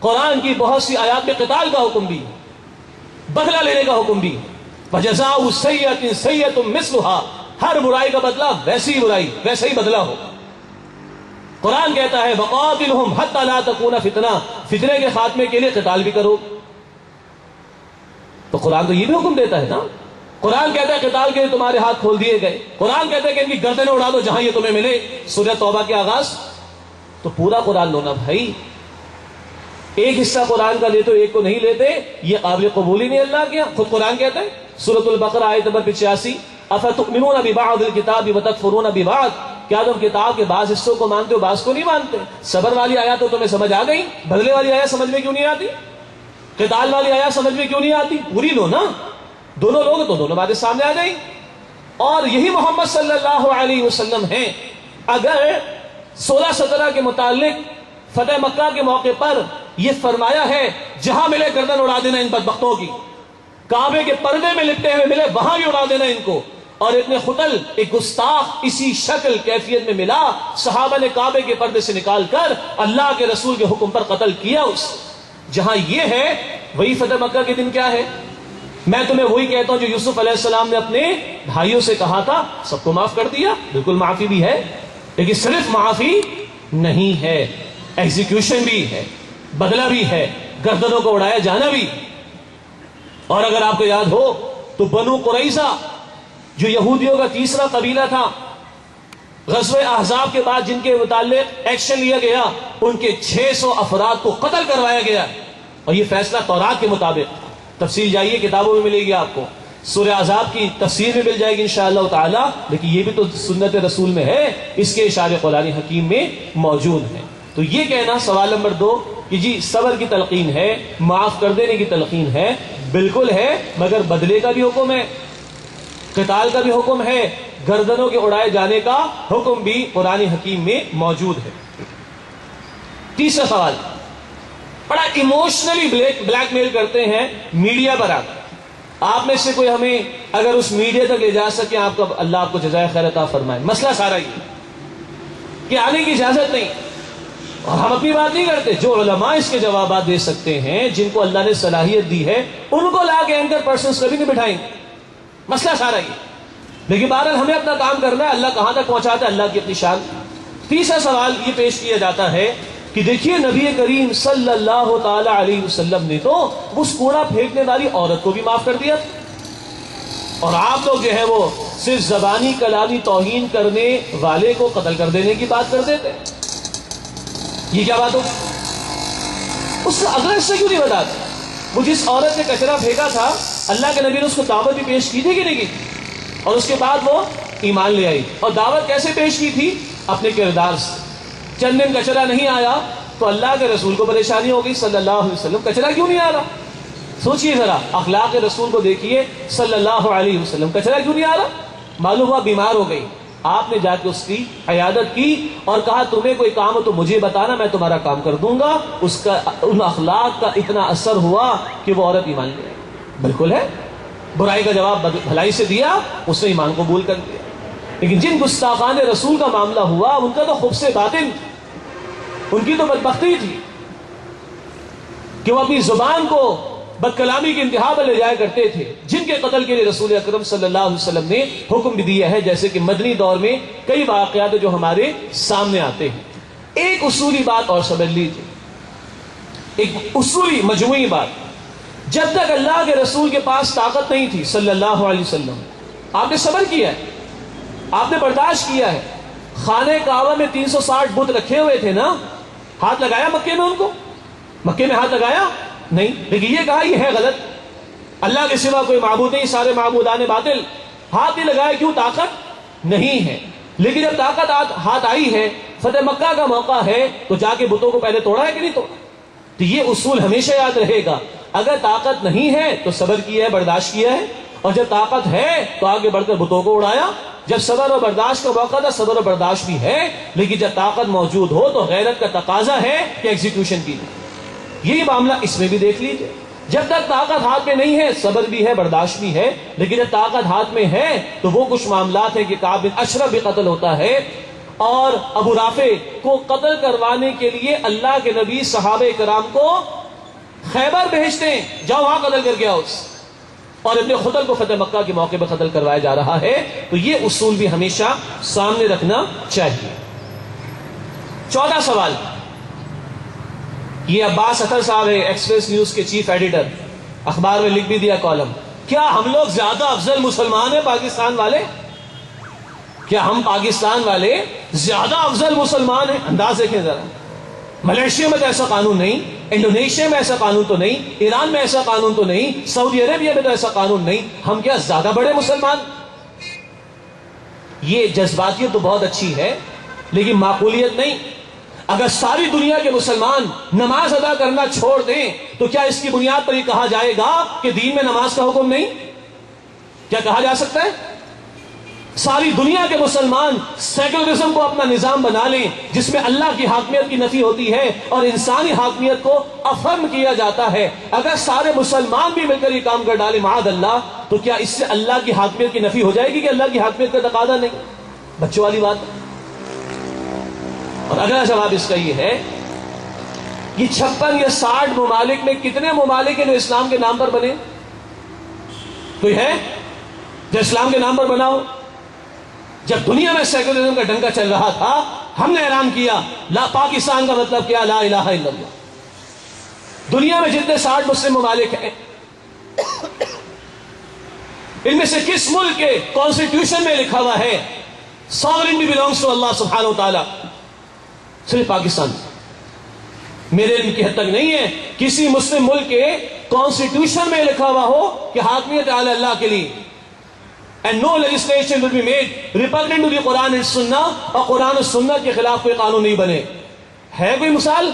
قرآن کی بہت سی آیات میں قتال کا حکم بھی، بدلہ لینے کا حکم بھی، وَجَزَاءُ سَيِّئَةٍ سَيِّئَةٌ مِثْلُهَا، ہر برائی کا بدلہ ویسی برائی ویسا ہی بدلہ ہو۔ قرآن کہتا ہے وَقَاتِلْهُمْ حَتَّى لَا تَكُونَ فِتْنَةٌ، فتنے کے خاتمے کے لیے قتال بھی کرو۔ تو قرآن تو یہ بھی حکم دیتا ہے نا۔ قرآن کہتا ہے قتال کے لیے تمہارے ہاتھ کھول دیے گئے، قرآن کہتا ہے کہ ان کی گردنیں اڑا دو جہاں یہ تمہیں ملے، سورہ توبہ کے آغاز۔ تو پورا قرآن لو نا بھائی، ایک حصہ قرآن کا لیتے ایک کو نہیں لیتے، یہ قابل قبول ہی نہیں اللہ کیا۔ خود قرآن کہتا ہے سورۃ البقرہ آیت نمبر 85 افتؤمنون ببعض الکتاب وتکفرون ببعض، کیا تم کتاب کے بعض حصوں کو مانتے ہو بعض کو نہیں مانتے؟ صبر والی آیات تو تمہیں سمجھ آ گئی، بدلے والی آیات سمجھ میں کیوں نہیں آتی؟ قتال والی آیات سمجھ میں کیوں نہیں آتی؟ پوری لو نا، دونوں لوگ تو دونوں باتیں سامنے آ جائیں۔ اور یہی محمد صلی اللہ علیہ وسلم ہیں۔ اگر 16-17 کے متعلق فتح مکہ کے موقع پر یہ فرمایا ہے جہاں ملے گردن اڑا دینا ان بدبختوں کی، کعبے کے پردے میں لپٹے ہوئے ملے وہاں بھی اڑا دینا ان کو، اور اتنے قتل ایک گستاخ اسی شکل کیفیت میں ملا، صحابہ نے کعبے کے پردے سے نکال کر اللہ کے رسول کے حکم پر قتل کیا اس۔ جہاں یہ ہے وہی فتح مکہ کے دن کیا ہے؟ میں تمہیں وہی کہتا ہوں جو یوسف علیہ السلام نے اپنے بھائیوں سے کہا تھا، سب کو معاف کر دیا، بالکل معافی بھی ہے، لیکن صرف معافی نہیں ہے، ایگزیکیوشن بھی ہے، بدلہ بھی ہے، گردنوں کو اڑایا جانا بھی۔ اور اگر آپ کو یاد ہو تو بنو قریظہ جو یہودیوں کا تیسرا قبیلہ تھا، غزوہ احزاب کے بعد جن کے متعلق ایکشن لیا گیا، ان کے 600 افراد کو قتل کروایا گیا، اور یہ فیصلہ تورات کے مطابق۔ تفصیل جائیے کتابوں میں ملے گی آپ کو، سورہ احزاب کی تفسیر میں مل جائے گی انشاءاللہ تعالی، لیکن یہ بھی تو سنت رسول میں ہے، اس کے اشارے قرآن حکیم میں موجود ہیں۔ تو یہ کہنا سوال نمبر 2 کہ جی صبر کی تلقین ہے، معاف کر دینے کی تلقین ہے، بالکل ہے، مگر بدلے کا بھی حکم ہے، قتال کا بھی حکم ہے، گردنوں کے اڑائے جانے کا حکم بھی قرآن حکیم میں موجود ہے۔ تیسرا سوال، بڑا ایموشنلی بلیک میل کرتے ہیں میڈیا پر آپ میں سے کوئی ہمیں اگر اس میڈیا تک لے جا سکے، آپ کا اللہ آپ کو جزائے خیر عطا فرمائے۔ مسئلہ سارا یہ کہ آنے کی اجازت نہیں، اور ہم اپنی بات نہیں کرتے، جو علماء اس کے جوابات دے سکتے ہیں، جن کو اللہ نے صلاحیت دی ہے، ان کو لا کے اینکر پرسنز کبھی نہیں بٹھائیں گے۔ مسئلہ سارا یہ، لیکن بہرحال ہمیں اپنا کام کرنا ہے، اللہ کہاں تک پہنچاتا ہے اللہ کی اپنی شان۔ تیسرا سوال یہ پیش کیا جاتا ہے کہ دیکھیے نبی کریم صلی اللہ تعالی علیہ وسلم نے تو اس کوڑا پھینکنے والی عورت کو بھی معاف کر دیا، اور آپ لوگ جو ہے وہ صرف زبانی کلامی توہین کرنے والے کو قتل کر دینے کی بات کر دیتے۔ یہ کیا بات ہو؟ اس کا اگلا حصہ کیوں نہیں بتاتے؟ وہ جس عورت نے کچرا پھینکا تھا، اللہ کے نبی نے اس کو دعوت بھی پیش کی تھی کہ نہیں کی تھی؟ اور اس کے بعد وہ ایمان لے آئی، اور دعوت کیسے پیش کی تھی؟ اپنے کردار سے۔ چند دن کچرا نہیں آیا تو اللہ کے رسول کو پریشانی ہو گئی صلی اللہ علیہ وسلم، کچرا کیوں نہیں آ رہا؟ سوچئے ذرا، اخلاق رسول کو دیکھیے صلی اللہ علیہ وسلم، کچرا کیوں نہیں آ رہا؟ معلوم ہوا بیمار ہو گئی، آپ نے جا کے اس کی عیادت کی اور کہا تمہیں کوئی کام ہو تو مجھے بتانا، میں تمہارا کام کر دوں گا۔ اس کا ان اخلاق کا اتنا اثر ہوا کہ وہ عورت ایمان لے آئی۔ بالکل ہے، برائی کا جواب بھلائی سے دیا، اس نے ایمان قبول کر لیا۔ لیکن جن گستاخان رسول کا معاملہ ہوا، ان کا تو خبث باطن، ان کی تو بدبختی تھی کہ وہ اپنی زبان کو بد کلامی کی انتہا پر لے جایا کرتے تھے، جن کے قتل کے لیے رسول اکرم صلی اللہ علیہ وسلم نے حکم بھی دیا ہے، جیسے کہ مدنی دور میں کئی واقعات جو ہمارے سامنے آتے ہیں۔ ایک اصولی بات اور سمجھ لیجیے، ایک اصولی مجموعی بات، جب تک اللہ کے رسول کے پاس طاقت نہیں تھی صلی اللہ علیہ وسلم، آپ نے صبر کیا ہے، آپ نے برداشت کیا ہے۔ خانہ کعبہ میں 360 بت رکھے ہوئے تھے نا، ہاتھ لگایا مکے میں؟ ان کو مکے میں ہاتھ لگایا نہیں، لیکن یہ کہا یہ ہے غلط، اللہ کے سوا کوئی معبود نہیں، سارے معبودان باطل، ہاتھ نہیں لگایا، کیوں؟ طاقت نہیں ہے۔ لیکن جب طاقت ہاتھ آئی ہے، فتح مکہ کا موقع ہے، تو جا کے بتوں کو پہلے توڑا ہے کہ نہیں توڑا؟ تو یہ اصول ہمیشہ یاد رہے گا، اگر طاقت نہیں ہے تو صبر کیا ہے، برداشت کیا ہے، اور جب طاقت ہے تو آگے بڑھ کر بتوں کو اڑایا۔ جب صبر و برداشت کا موقع تھا، صبر و برداشت بھی ہے، لیکن جب طاقت موجود ہو تو غیرت کا تقاضا ہے کہ ایگزیکیوشن کی جائے۔ یہی معاملہ اس میں بھی دیکھ لیجئے، جب تک طاقت ہاتھ میں نہیں ہے صبر بھی ہے، برداشت بھی ہے، لیکن جب طاقت ہاتھ میں ہے تو وہ کچھ معاملات ہیں کہ کعب بن اشرف بھی قتل ہوتا ہے، اور ابو رافع کو قتل کروانے کے لیے اللہ کے نبی صحابہ کرام کو خیبر بھیجتے ہیں، جاؤ وہاں قتل کر کے آؤ، اور ابن خطل کو فتح مکہ کے موقع پہ قتل کروایا جا رہا ہے۔ تو یہ اصول بھی ہمیشہ سامنے رکھنا چاہیے۔ 14 سوال، یہ عباس اطہر صاحب ہے، ایکسپریس نیوز کے چیف ایڈیٹر، اخبار میں لکھ بھی دیا کالم، کیا ہم لوگ زیادہ افضل مسلمان ہیں پاکستان والے؟ کیا ہم پاکستان والے زیادہ افضل مسلمان ہیں؟ انداز دیکھیں ذرا، ملیشیا میں تو ایسا قانون نہیں، انڈونیشیا میں ایسا قانون تو نہیں، ایران میں ایسا قانون تو نہیں، سعودی عربیہ میں تو ایسا قانون نہیں، ہم کیا زیادہ بڑے مسلمان؟ یہ جذباتیت تو بہت اچھی ہے لیکن معقولیت نہیں۔ اگر ساری دنیا کے مسلمان نماز ادا کرنا چھوڑ دیں تو کیا اس کی بنیاد پر یہ کہا جائے گا کہ دین میں نماز کا حکم نہیں؟ کیا کہا جا سکتا ہے؟ ساری دنیا کے مسلمان سیکولرزم کو اپنا نظام بنا لیں جس میں اللہ کی حاکمیت کی نفی ہوتی ہے اور انسانی حاکمیت کو افرم کیا جاتا ہے، اگر سارے مسلمان بھی مل کر یہ کام کر ڈالیں معاذ اللہ، تو کیا اس سے اللہ کی حاکمیت کی نفی ہو جائے گی کہ اللہ کی حاکمیت کا تقاضا نہیں؟ بچوں والی بات ہے۔ اور اگلا جواب اس کا یہ ہے، یہ 56 یا 60 ممالک میں کتنے ممالک ہیں جو اسلام کے نام پر بنے؟ کوئی ہے جو اسلام کے نام پر بنا ہو؟ جب دنیا میں سیکولرزم کا ڈنکا چل رہا تھا، ہم نے اعلان کیا لا پاکستان کا مطلب کیا؟ لا الہ الا اللہ۔ دنیا میں جتنے 60 مسلم ممالک ہیں، ان میں سے کس ملک کے کانسٹیٹیوشن میں لکھا ہوا ہے sovereignty belongs to اللہ سبحانہ وتعالی؟ صرف پاکستان۔ میرے علم کی حد تک نہیں ہے کسی مسلم ملک کے کانسٹیٹیوشن میں لکھا ہوا ہو کہ حاکمیت اعلی اللہ کے لیے، and no legislation will be made repugnant to the Quran and سنہ، اور قرآن و سنت کے خلاف کوئی قانون نہیں بنے۔ ہے کوئی مثال؟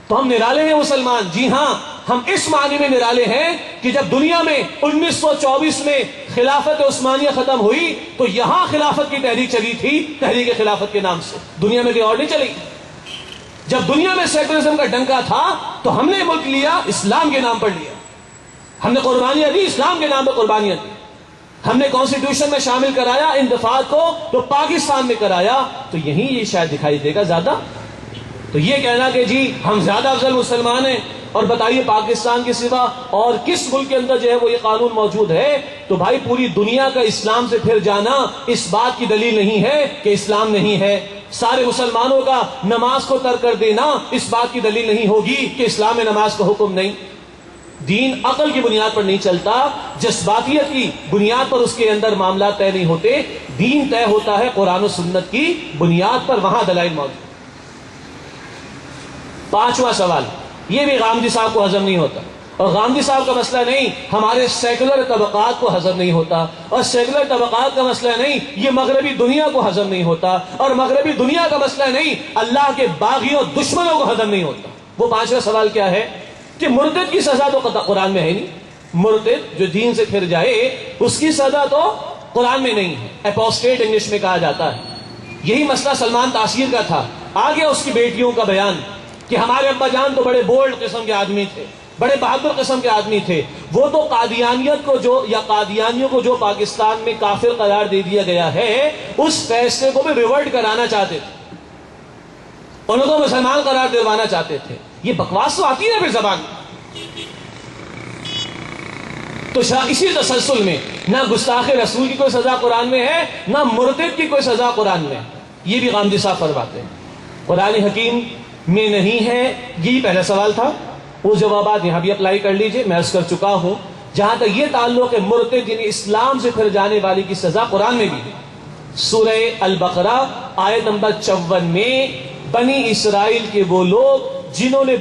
تو ہم نرالے ہیں مسلمان، جی ہاں، ہم اس معنی میں نرالے ہیں کہ جب دنیا میں 1924 میں خلافت عثمانیہ ختم ہوئی تو یہاں خلافت کی تحریک چلی تھی، تحریک خلافت کے نام سے، دنیا میں کوئی اور نہیں چلی۔ جب دنیا میں سیکولرزم کا ڈنکا تھا تو ہم نے ملک لیا، اسلام کے نام پر لیا، ہم نے قربانیاں دی، اسلام کے نام پر قربانیاں دی، ہم نے کانسٹیٹیوشن میں شامل کرایا ان دفعات کو تو پاکستان میں کرایا، تو یہیں یہ شاید دکھائی دے گا زیادہ۔ تو یہ کہنا کہ جی ہم زیادہ افضل مسلمان ہیں، اور بتائیے پاکستان کے سوا اور کس ملک کے اندر جو ہے وہ یہ قانون موجود ہے، تو بھائی پوری دنیا کا اسلام سے پھر جانا اس بات کی دلیل نہیں ہے کہ اسلام نہیں ہے۔ سارے مسلمانوں کا نماز کو ترک کر دینا اس بات کی دلیل نہیں ہوگی کہ اسلام میں نماز کا حکم نہیں۔ دین عقل کی بنیاد پر نہیں چلتا، جذباتیت کی بنیاد پر اس کے اندر معاملات طے نہیں ہوتے، دین طے ہوتا ہے قرآن و سنت کی بنیاد پر، وہاں دلائل موجود۔ 5واں سوال، یہ بھی غامدی صاحب کو ہضم نہیں ہوتا، اور غامدی صاحب کا مسئلہ نہیں، ہمارے سیکولر طبقات کو ہضم نہیں ہوتا، اور سیکولر طبقات کا مسئلہ نہیں، یہ مغربی دنیا کو ہضم نہیں ہوتا، اور مغربی دنیا کا مسئلہ نہیں، اللہ کے باغیوں دشمنوں کو ہضم نہیں ہوتا۔ وہ 5واں سوال کیا ہے کہ مرتد کی سزا تو قرآن میں ہے نہیں، مرتد جو دین سے پھر جائے اس کی سزا تو قرآن میں نہیں ہے، اپوسٹیٹ انگلش میں کہا جاتا ہے۔ یہی مسئلہ سلمان تاثیر کا تھا، آگے اس کی بیٹیوں کا بیان کہ ہمارے ابا جان تو بڑے بولڈ قسم کے آدمی تھے، بڑے بہادر قسم کے آدمی تھے، وہ تو قادیانیت کو جو یا قادیانیوں کو جو پاکستان میں کافر قرار دے دیا گیا ہے اس فیصلے کو بھی ریورٹ کرانا چاہتے تھے، انہوں کو مسلمان قرار دلوانا چاہتے تھے۔ یہ بکواس تو آتی ہے پھر زبان۔ تو اسی تسلسل میں نہ گستاخ رسول کی کوئی سزا قرآن میں ہے، نہ مرتد کی کوئی سزا قرآن میں ہے، یہ بھی غامدی صاحب فرماتے ہیں، قرآن حکیم میں نہیں ہے۔ یہی پہلا سوال تھا، وہ جوابات یہاں بھی اپلائی کر لیجئے، میں عرض کر چکا ہوں۔ جہاں تک یہ تعلق ہے مرتد یعنی اسلام سے پھر جانے والی کی سزا قرآن میں بھی ہے۔ سورہ البقرہ آیت نمبر 54 میں بنی اسرائیل کے وہ لوگ جنہوں نے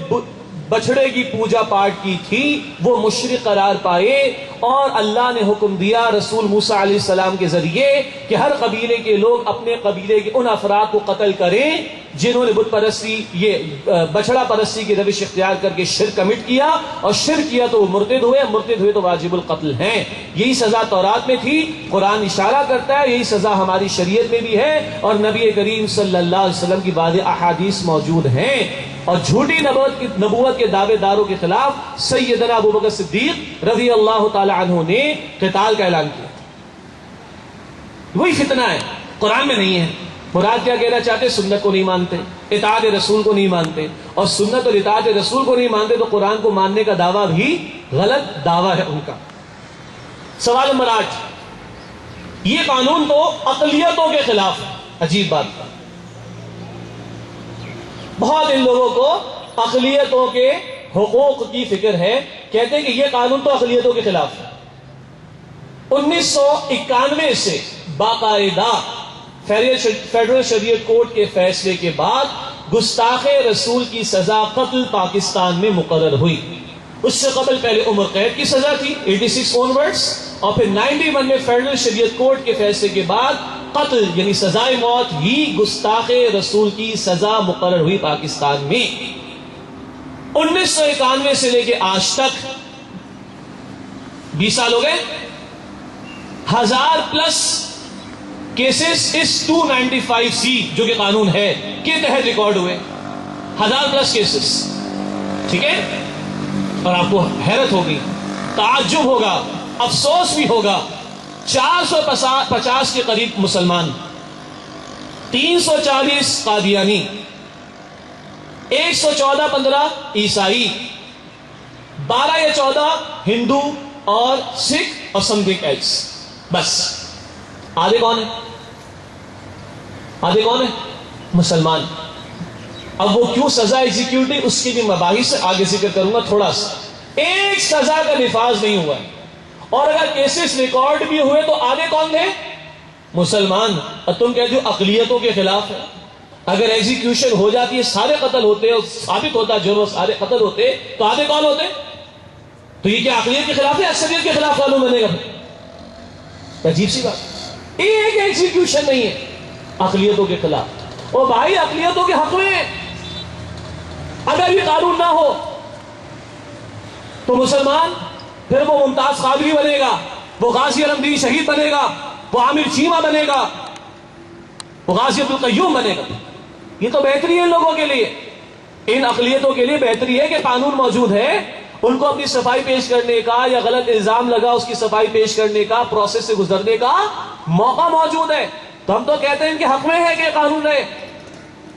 بچڑے کی پوجا پاٹ کی تھی وہ مشرک قرار پائے، اور اللہ نے حکم دیا رسول موسیٰ علیہ السلام کے ذریعے کہ ہر قبیلے کے لوگ اپنے قبیلے کے ان افراد کو قتل کریں جنہوں نے بت پرستی، یہ بچڑا پرستی کی روش اختیار کر کے شرک کمٹ کیا، اور شرک کیا تو وہ مرتد ہوئے، مرتد ہوئے تو واجب القتل ہیں۔ یہی سزا تورات میں تھی، قرآن اشارہ کرتا ہے یہی سزا ہماری شریعت میں بھی ہے، اور نبی کریم صلی اللہ علیہ وسلم کی واضح احادیث موجود ہیں۔ اور جھوٹی نبوت کے دعوے داروں کے خلاف سیدنا ابوبکر صدیق رضی اللہ تعالی عنہ نے قتال کا اعلان کیا۔ وہی فتنہ ہے، قرآن میں نہیں ہے۔ مراد کیا کہنا چاہتے؟ سنت کو نہیں مانتے، اطاعت رسول کو نہیں مانتے، اور سنت اور اطاعت رسول کو نہیں مانتے تو قرآن کو ماننے کا دعویٰ بھی غلط دعویٰ ہے ان کا۔ سوال نمبر 8، یہ قانون تو اقلیتوں کے خلاف ہے۔ عجیب بات، بہت ان لوگوں کو اقلیتوں کے حقوق کی فکر ہے، کہتے ہیں کہ یہ قانون تو اقلیتوں کے خلاف ہے۔ 1991 سے باقاعدہ فیڈرل شریعت کورٹ کے فیصلے کے بعد گستاخ رسول کی سزا قتل پاکستان میں مقرر ہوئی۔ اس سے قبل پہلے عمر قید کی سزا تھی 86 اونورڈز، اور پھر 91 میں فیڈرل شریعت کورٹ کے فیصلے کے بعد قتل یعنی سزائے موت ہی گستاخ رسول کی سزا مقرر ہوئی پاکستان میں۔ 1991 سے لے کے آج تک 20 سال ہو گئے، 1000+ کیسز اس 295C جو کہ قانون ہے کے تحت ریکارڈ ہوئے، 1000+ کیسز، ٹھیک ہے؟ اور آپ کو حیرت ہوگی، تعجب ہوگا، افسوس بھی ہوگا، 450 کے قریب مسلمان، 340 قادیانی، 114-15 عیسائی، 12 یا 14 ہندو اور سکھ اور سمتھنگ ایلس، بس۔ آدھے کون ہے؟ آدھے کون ہے؟ مسلمان۔ اب وہ کیوں سزا ایگزیکیوٹ ہوئی اس کی بھی مباحث آگے ذکر کروں گا تھوڑا سا۔ ایک سزا کا نفاذ نہیں ہوا، اور اگر کیسز ریکارڈ بھی ہوئے تو آدھے کون تھے؟ مسلمان۔ اور تم کہتے ہو اقلیتوں کے خلاف ہے۔ اگر ایگزیکیوشن ہو جاتی ہے، سارے قتل ہوتے اور ثابت ہوتا جرم سارے قتل ہوتے تو آدھے کون ہوتے؟ تو یہ کیا اقلیت کے خلاف ہے؟ اکثریت کے خلاف قانون بنے گا؟ عجیب سی بات، ایک ایگزیکیوشن نہیں ہے اقلیتوں کے خلاف۔ اور بھائی اقلیتوں کے حق میں اگر یہ قانون نہ ہو تو مسلمان پھر وہ ممتاز قادری بنے گا، وہ غازی علمدین شہید بنے گا، وہ عامر چیمہ بنے گا، وہ غازی عبدالقیوم بنے گا۔ یہ تو بہتری ہے ان لوگوں کے لیے، ان اقلیتوں کے لیے بہتری ہے کہ قانون موجود ہے، ان کو اپنی صفائی پیش کرنے کا یا غلط الزام لگا اس کی صفائی پیش کرنے کا، پروسیس سے گزرنے کا موقع موجود ہے۔ تو ہم تو کہتے ہیں ان کے حق میں ہے کہ قانون رہے،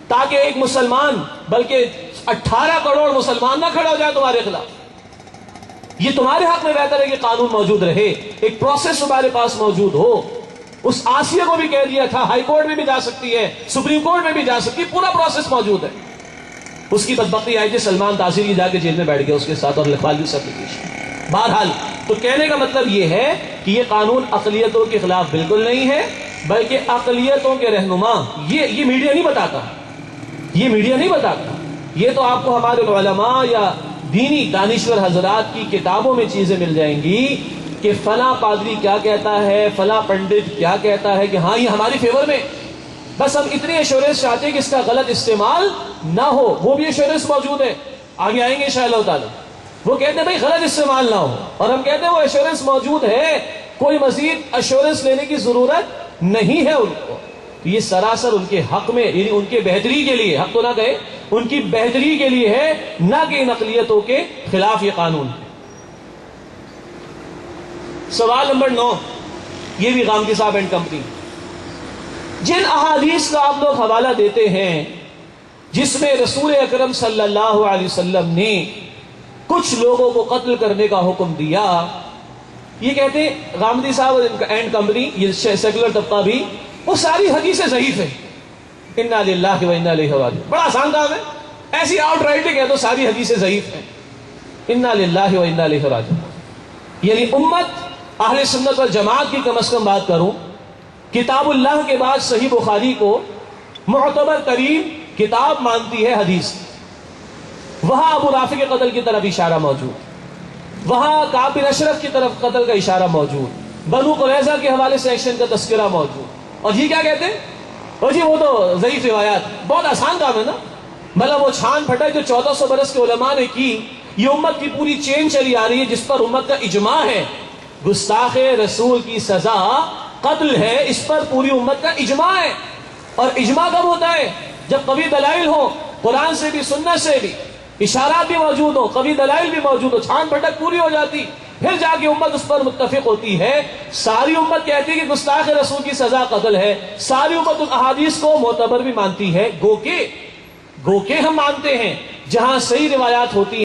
تاکہ ایک مسلمان بلکہ 18 کروڑ مسلمان نہ کھڑا ہو جائے تمہارے خلاف۔ یہ تمہارے حق میں بہتر ہے کہ قانون موجود رہے، ایک پروسیس تمہارے پاس موجود ہو۔ اس آسیہ کو بھی کہہ دیا تھا ہائی کورٹ میں بھی جا سکتی ہے، سپریم کورٹ میں بھی جا سکتی ہے، پورا پروسیس موجود ہے۔ اس کی بدبختی آئی تھی سلمان تاثیر کی جا کے جیل میں بیٹھ گیا اس کے ساتھ، اور لکھوا لی اپلیکیشن۔ بہرحال تو کہنے کا مطلب یہ ہے کہ یہ قانون اقلیتوں کے خلاف بالکل نہیں ہے، بلکہ اقلیتوں کے رہنما، یہ میڈیا نہیں بتاتا، یہ میڈیا نہیں بتاتا، یہ تو آپ کو ہمارے علماء یا دینی دانشور حضرات کی کتابوں میں چیزیں مل جائیں گی کہ فلاں پادری کیا کہتا ہے، فلاں پنڈت کیا کہتا ہے کہ ہاں یہ ہماری فیور میں۔ بس ہم اتنی ایشورنس چاہتے ہیں کہ اس کا غلط استعمال نہ ہو، وہ بھی ایشورنس موجود ہے، آگے آئیں گے انشاءاللہ تعالی۔ وہ کہتے ہیں بھائی غلط استعمال نہ ہو، اور ہم کہتے ہیں وہ ایشورنس موجود ہے، کوئی مزید ایشورنس لینے کی ضرورت نہیں ہے ان کو۔ یہ سراسر ان کے حق میں، یعنی ان کے بہتری کے لیے، حق تو نہ کہے، ان کی بہتری کے لیے ہے، نہ کہ ان اقلیتوں کے خلاف یہ قانون ہے۔ سوال نمبر 9، یہ بھی غامدی صاحب اینڈ کمپنی، جن احادیث کا آپ لوگ حوالہ دیتے ہیں جس میں رسول اکرم صلی اللہ علیہ وسلم نے کچھ لوگوں کو قتل کرنے کا حکم دیا، یہ کہتے ہیں غامدی صاحب اینڈ کمپنی، یہ سیکولر طبقہ بھی، وہ ساری حدیثیں ضعیف ہیں۔ انا للہ و انا الیہ راجعون، بڑا آسان کام ہے، ایسی آؤٹ رائٹ کہہ دو ساری حدیثیں ضعیف ہیں، انا للہ و انا الیہ راجعون۔ یعنی امت اہل سنت والجماعت کی کم از کم بات کروں، کتاب اللہ کے بعد صحیح بخاری کو معتبر ترین کتاب مانتی ہے حدیث، وہاں ابو رافع کے قتل کی طرف اشارہ موجود، وہاں کعب بن اشرف کی طرف قتل کا اشارہ موجود، بنو قریظہ کے حوالے سے ایکشن کا تذکرہ موجود، اور جی کیا کہتے ہیں، اور جی وہ تو ضعیف روایات۔ بہت آسان کام ہے نا، مطلب وہ چھان پھٹائی جو 1400 برس کے علماء نے کی، یہ امت کی پوری چین چلی آ رہی ہے جس پر امت کا اجماع ہے، گستاخ رسول کی سزا قتل ہے، اس پر پوری امت کا اجماع ہے۔ اور اجماع کب ہوتا ہے؟ جب قوی دلائل ہو، قرآن سے بھی سنت سے بھی، اشارات بھی موجود ہو، قوی دلائل بھی موجود ہو، چھان پھٹک پوری ہو جاتی، پھر جا کے امت اس پر متفق ہوتی ہے. ساری امت کہتی ہے کہ گستاخ رسول کی سزا قتل ہے. ساری امت ان احادیث کو معتبر بھی مانتی ہے. گو کہ ہم مانتے ہیں جہاں صحیح روایات ہوتی ہیں